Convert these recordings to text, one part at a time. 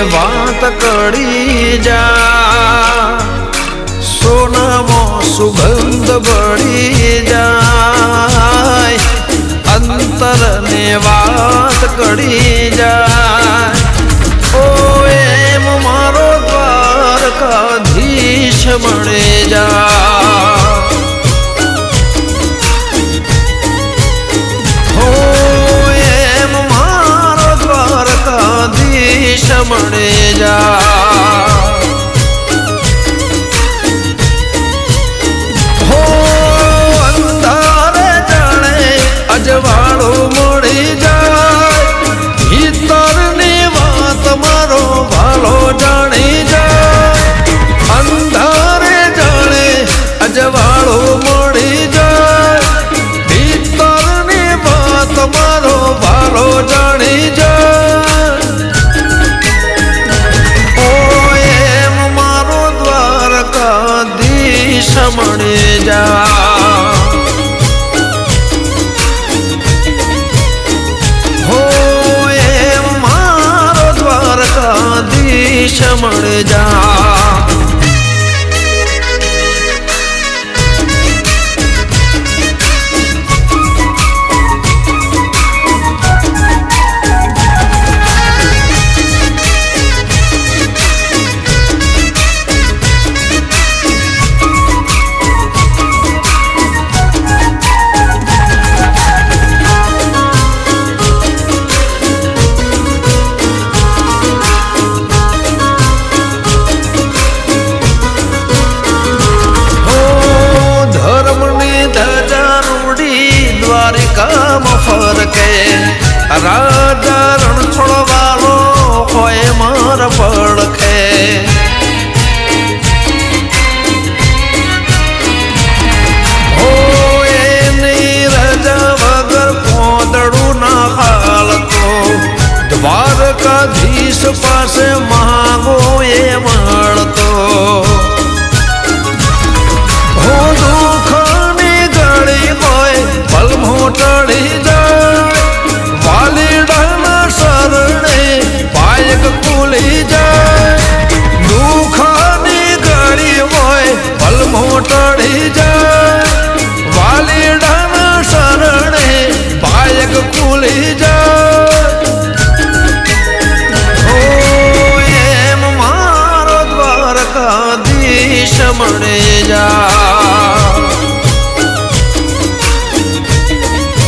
વાત કડી જા સોનામાં સુગંધ બળી જાય અંતરને વાત કડી જાય ઓ એમ મારો દ્વારકાધીશ મળે જા હો એમ મારો દ્વારકાધીશ મળે જા અજવાળો મળી જાય ભીતરની વાત મારો ભાલો જાણી જાય અંધારે જાણે અજવાળો મળી જાય ભીતરની વાત મારો ભાલો જાણી જાય ઓ એમ મારો દ્વારકાધીશ મળી જાય મળે જા દ્વારિકામાં ફરકે રાજા રણ છોડવાલો હોય માર પડખે હો એની રજા વગર પોદડું ના હાલતો દ્વારકાધીશ પાસે માંગો એ મળતો ટળી જાય વાલીડાના શરણે પાયક ખુલી જાય દુઃખની ઘડી હોય પલમો ટળી જાય વાલીડાના શરણે પાયક ખુલી જાય ઓ એમ મારો દ્વારકાધીશ મળે જા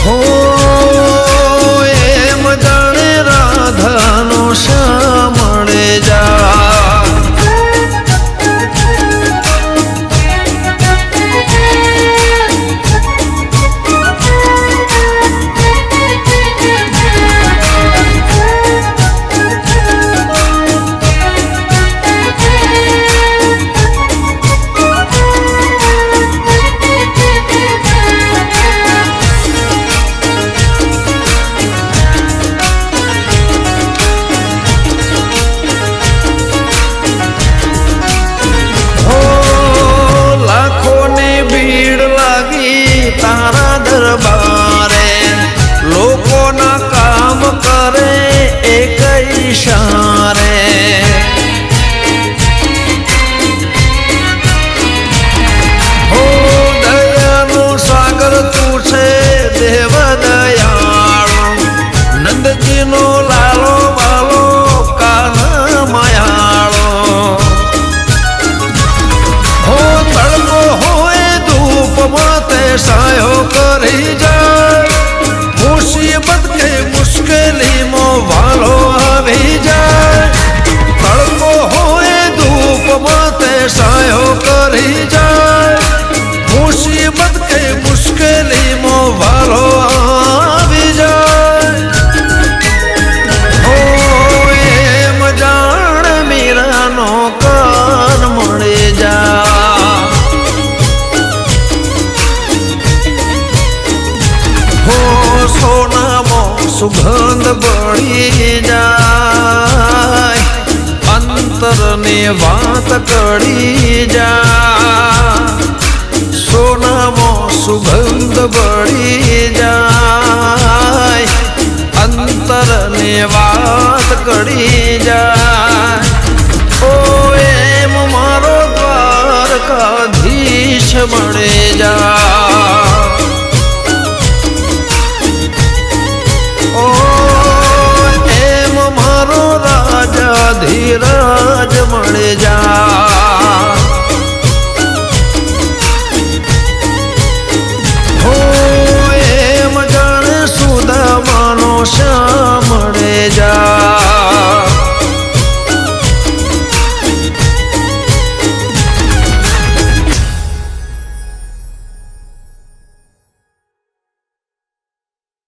હો એમ જાણે રાધાનો શ્યા મળે જા તારા દરબારે લોકોના કામ કરે એક ઈશારે હો દયાનો સાગર તું છે દેવ દયાળો નંદજીનો લાલો વાલો કાના માયાળો હો તડકો હોય ધૂપમાં તે સાયો કરી જાય મુસીબત કે મુશ્કેલીમાં વાલો આવી જાય તડકો હોય ધૂપમાં તે સાયો કરી જાય મુસીબત કે મુશ્કેલીમાં વાલો આવી જાય હો એમ જાણ મીરાનો કાન મળે જા સોનામાં સુગંધ બળી જાય અંતરને વાત કડી જા સોનામાં સુગંધ બળી જાય અંતરની વાત કરી જાય.